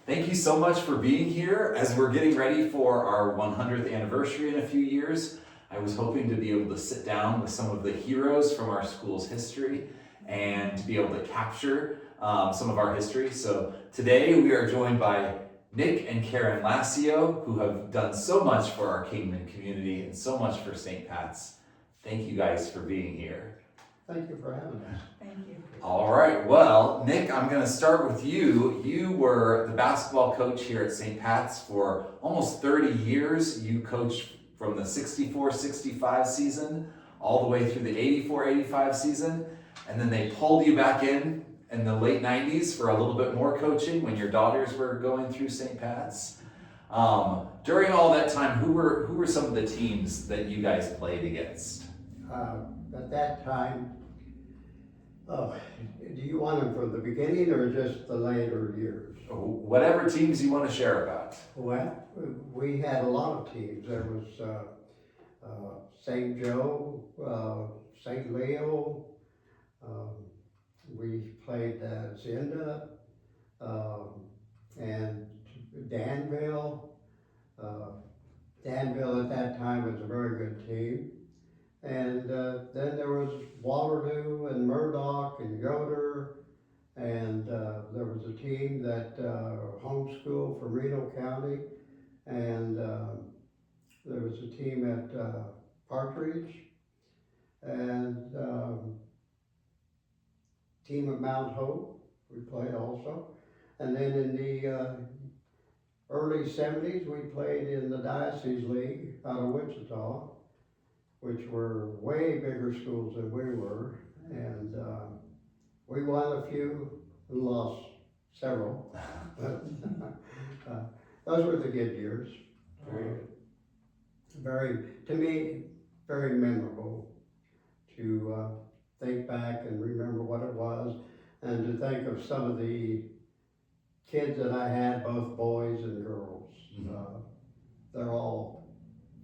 Thank you so much for being here. As we're getting ready for our 100th anniversary in a few years, I was hoping to be able to sit down with some of the heroes from our school's history and to be able to capture some of our history. So today we are joined by Nick and Karen Lacio, who have done so much for our Kingman community and so much for St. Pat's. Thank you guys for being here. Thank you for having us. Thank you. All right, well, Nick, I'm going to start with you. You were the basketball coach here at St. Pat's for almost 30 years. You coached from the 64-65 season all the way through the 84-85 season, and then they pulled you back in the late 90s for a little bit more coaching when your daughters were going through St. Pat's. During all that time, who were some of the teams that you guys played against? At that time, do you want them from the beginning or just the later years? Whatever teams you want to share about. Well, we had a lot of teams. There was St. Joe, St. Leo, we played Zenda, and Danville. Danville at that time was a very good team. And then there was Waterloo and Murdoch and Yoder, and there was a team that homeschooled from Reno County, and there was a team at Partridge, and team of Mount Hope, we played also. And then in the early 70s, we played in the Diocese League out of Wichita, which were way bigger schools than we were, and we won a few and lost several, but those were the good years. To me, very memorable to think back and remember what it was, and to think of some of the kids that I had, both boys and girls. Mm-hmm. They're all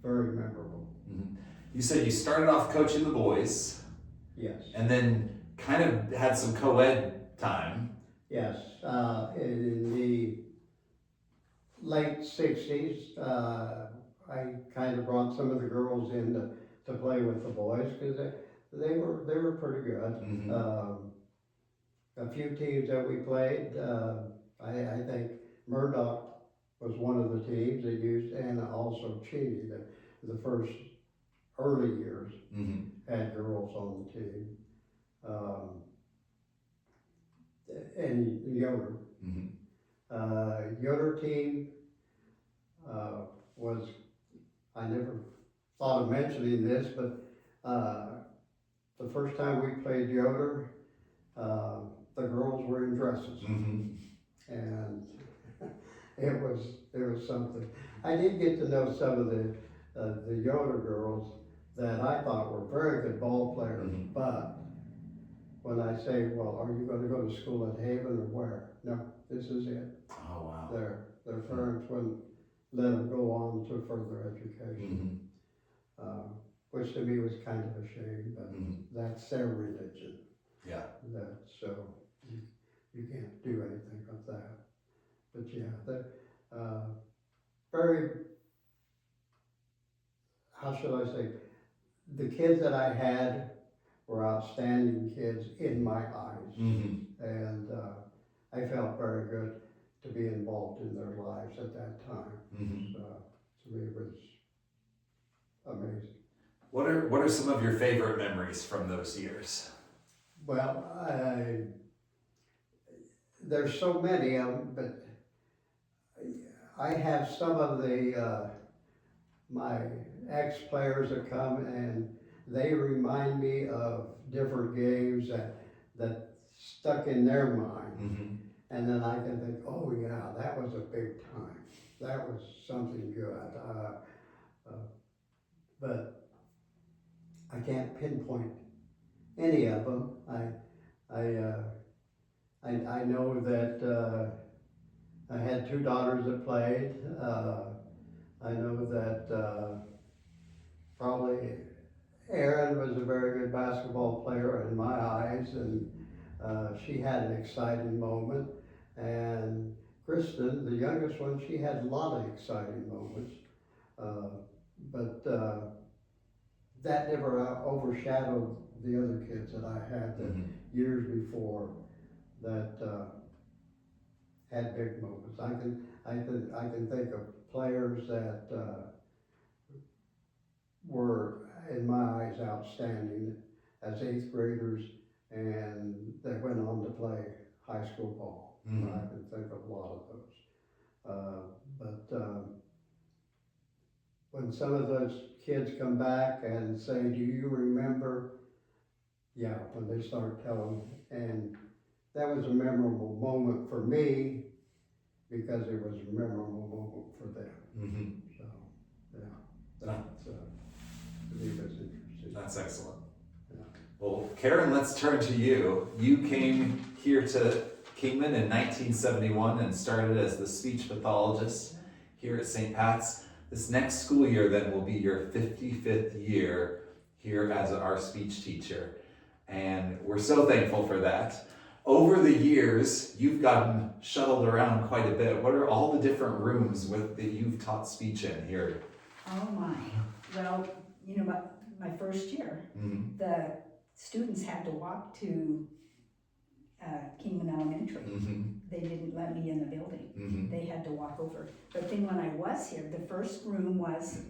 very memorable. Mm-hmm. You said you started off coaching the boys. Yes. And then kind of had some co-ed time. Yes. In the late 60s, I kind of brought some of the girls in to play with the boys because they were pretty good. Mm-hmm. A few teams that we played, I think Murdoch was one of the teams that used, and also Cheney, the first early years, mm-hmm. had girls on the team. And Yoder. Mm-hmm. Yoder team was, I never thought of mentioning this, but the first time we played Yoder, the girls were in dresses. Mm-hmm. And it was something. I did get to know some of the Yoder girls that I thought were very good ball players, mm-hmm. but when I say, well, are you going to go to school at Haven or where? No, this is it. Oh, wow. Their parents wouldn't let them go on to further education, which to me was kind of a shame, but that's their religion. Yeah. So you can't do anything with that. But yeah, very, how should I say, the kids that I had were outstanding kids in my eyes, and I felt very good to be involved in their lives at that time. To me, it was amazing. What are some of your favorite memories from those years? Well, there's so many of them, but I have some of the my ex-players that come and they remind me of different games that stuck in their mind. And then I can think, oh yeah, that was a big time. That was something good. But I can't pinpoint any of them. I know that I had two daughters that played. I know that probably Erin was a very good basketball player in my eyes, and she had an exciting moment. And Kristen, the youngest one, she had a lot of exciting moments. But that never overshadowed the other kids that I had that years before that had big moments. I can think of players that were, in my eyes, outstanding as eighth graders, and they went on to play high school ball. I can think of a lot of those. But when some of those kids come back and say, "Do you remember?" Yeah, when they start telling, and that was a memorable moment for me because it was a memorable moment for them. So, yeah, that's to me that's interesting. That's excellent. Yeah. Well, Karen, let's turn to you. You came here to Kingman in 1971 and started as the speech pathologist here at St. Pat's. This next school year then will be your 55th year here as our speech teacher. And we're so thankful for that. Over the years, you've gotten shuttled around quite a bit. What are all the different rooms that you've taught speech in here? Oh my. Well, you know, my first year, the students had to walk to Kingman Elementary. They didn't let me in the building. They had to walk over. But then when I was here, the first room was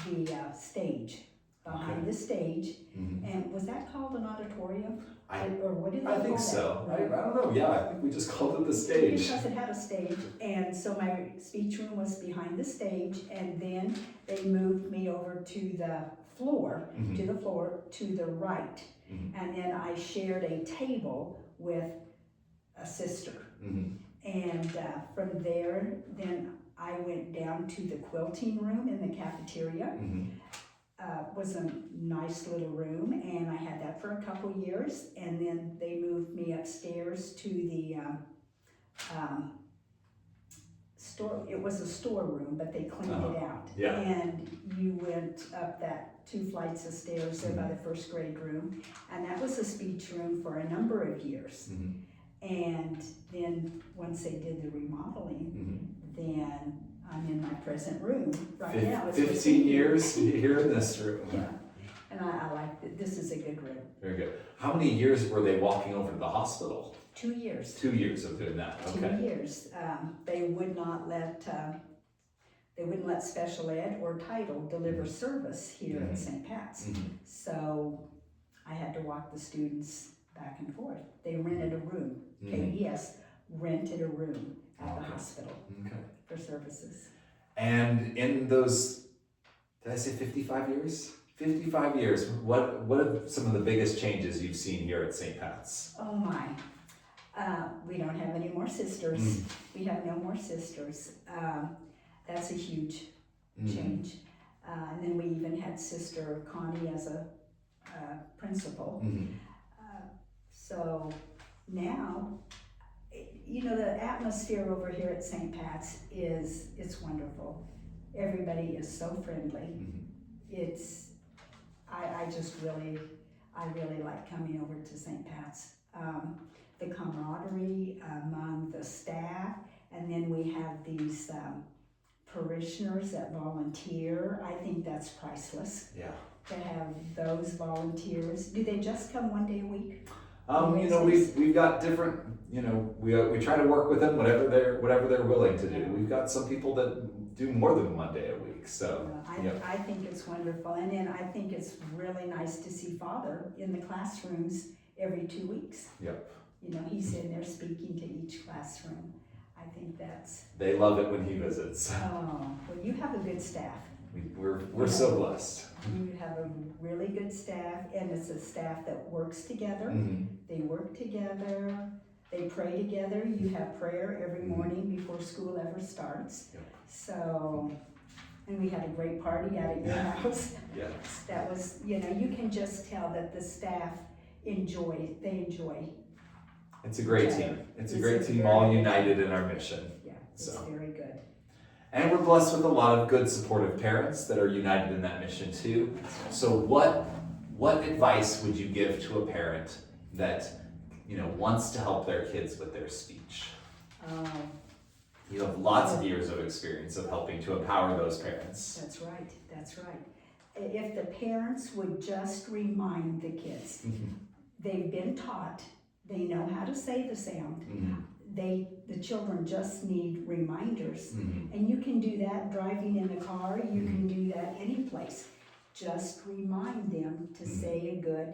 the stage, behind the stage. And was that called an auditorium? Or what did they call that? I think so. I don't know. Yeah, I think we just called it the stage. Because it had a stage. And so my speech room was behind the stage. And then they moved me over to the floor, to the right. And then I shared a table with a sister. And from there, then I went down to the quilting room in the cafeteria. Was a nice little room, and I had that for a couple years, and then they moved me upstairs to the store. It was a storeroom, but they cleaned it out. Yeah. And you went up that 2 flights of stairs there by the first grade room, and that was a speech room for a number of years. And then once they did the remodeling, then I'm in my present room right now. It's 15 years here in this room. Yeah, and I like it. This is a good room. Very good. How many years were they walking over to the hospital? 2 years. 2 years of doing that. Okay. 2 years. They would not let they wouldn't let special ed or title deliver service here at St. Pat's. So I had to walk the students back and forth. They rented a room. KES rented a room at the hospital for services. And in those, did I say 55 years? 55 years. What are some of the biggest changes you've seen here at St. Pat's? Oh my. We don't have any more sisters. We have no more sisters. That's a huge change. And then we even had Sister Connie as a principal. So now, you know, the atmosphere over here at St. Pat's it's wonderful. Everybody is so friendly. I really like coming over to St. Pat's. The camaraderie among the staff, and then we have these parishioners that volunteer. I think that's priceless. Yeah. To have those volunteers. Do they just come one day a week? You know, we've got different. You know, we try to work with them whatever they're willing to do. We've got some people that do more than one day a week. So I think it's wonderful, and then I think it's really nice to see Father in the classrooms every 2 weeks. Yep. You know, he's in there speaking to each classroom. I think that's. They love it when he visits. Oh, well, you have a good staff. We're so blessed. You have a really good staff, and it's a staff that works together. They work together. They pray together. You have prayer every morning before school ever starts. Yep. So, and we had a great party out at your house. Yes. That was, you know, you can just tell that the staff enjoy. It's a great team. It's a great team, all united in our mission. Yeah, it's very good. And we're blessed with a lot of good supportive parents that are united in that mission too. So what advice would you give to a parent that, you know, wants to help their kids with their speech? lots of years of experience of helping to empower those parents. That's right, that's right. If the parents would just remind the kids, they've been taught, they know how to say the sound. The children just need reminders. And you can do that driving in the car, you can do that any place. Just remind them to say a good,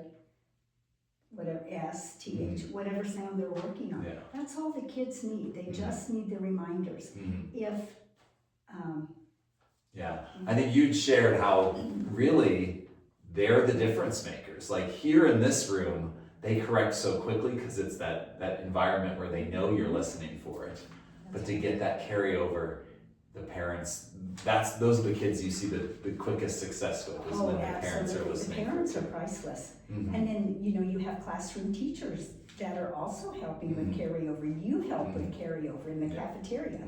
whatever, S, T, H, whatever sound they're working on. Yeah. That's all the kids need. They just need the reminders. If, Yeah, I think you'd shared how really they're the difference makers. Like here in this room, they correct so quickly because it's that environment where they know you're listening for it. But to get that carryover, the parents, those are the kids you see the quickest success with, is when their parents are listening. The parents are priceless. And then, you have classroom teachers that are also helping with carryover. You help with carryover in the cafeteria.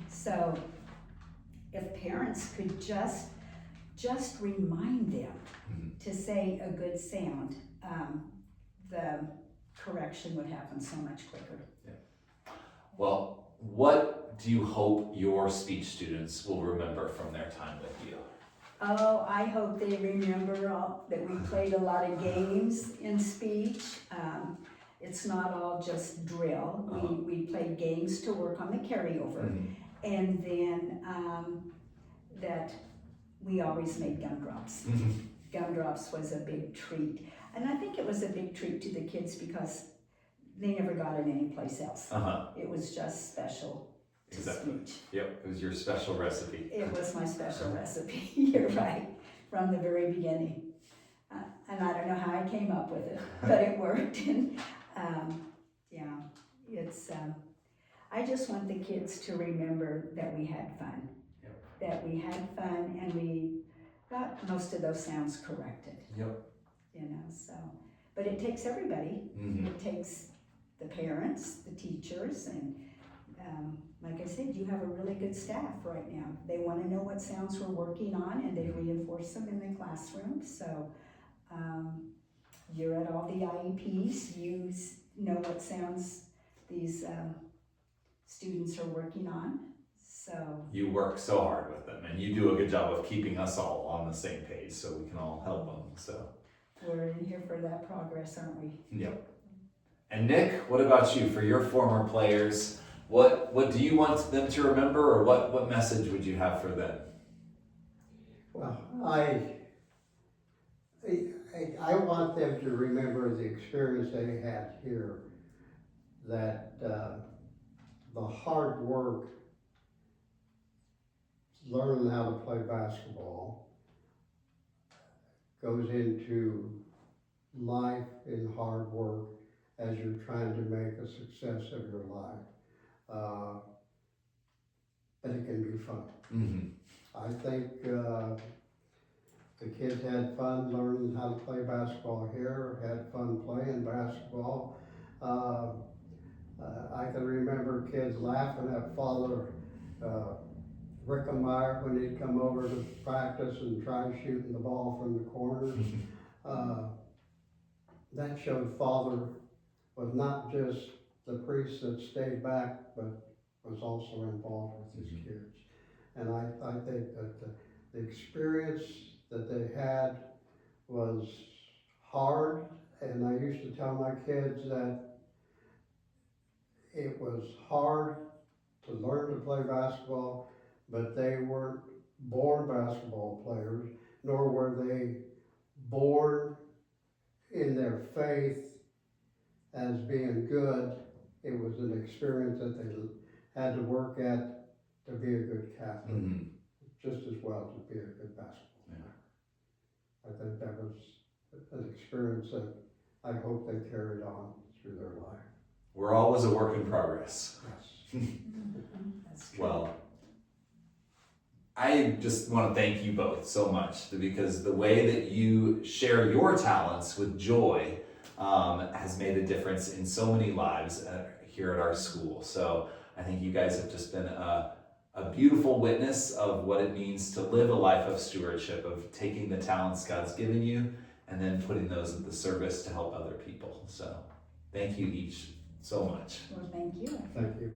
So if parents could just remind them to say a good sound, the correction would happen so much quicker. Yeah. Well, what do you hope your speech students will remember from their time with you? Oh, I hope they remember that we played a lot of games in speech. It's not all just drill. We played games to work on the carryover. And then that we always made gumdrops. Gumdrops was a big treat. And I think it was a big treat to the kids because they never got it anyplace else. It was just special to speech. Yep, it was your special recipe. It was my special recipe, you're right, from the very beginning. And I don't know how I came up with it, but it worked. And I just want the kids to remember that we had fun. That we had fun and we got most of those sounds corrected. So, but it takes everybody. It takes the parents, the teachers, and like I said, you have a really good staff right now. They want to know what sounds we're working on and they reinforce them in the classroom. So you're at all the IEPs, you know what sounds these students are working on. So you work so hard with them and you do a good job of keeping us all on the same page so we can all help them. So we're in here for that progress, aren't we? Yep. And Nick, what about you? For your former players, what do you want them to remember, or what message would you have for them? Well, I want them to remember the experience they had here, that the hard work, learning how to play basketball, goes into life in hard work as you're trying to make a success of your life. But it can be fun. I think the kids had fun learning how to play basketball here, had fun playing basketball. I can remember kids laughing at Father Rickemeyer when he'd come over to practice and try shooting the ball from the corners. That showed Father was not just the priest that stayed back, but was also involved with his kids. And I think that the experience that they had was hard, and I used to tell my kids that it was hard to learn to play basketball, but they weren't born basketball players, nor were they born in their faith as being good. It was an experience that they had to work at to be a good Catholic, just as well to be a good basketball player. I think that was an experience that I hope they carried on through their life. We're always a work in progress. Yes. That's true. Well, I just want to thank you both so much, because the way that you share your talents with joy has made a difference in so many lives here at our school. So I think you guys have just been a beautiful witness of what it means to live a life of stewardship, of taking the talents God's given you and then putting those at the service to help other people. So thank you each so much. Well, thank you. Thank you.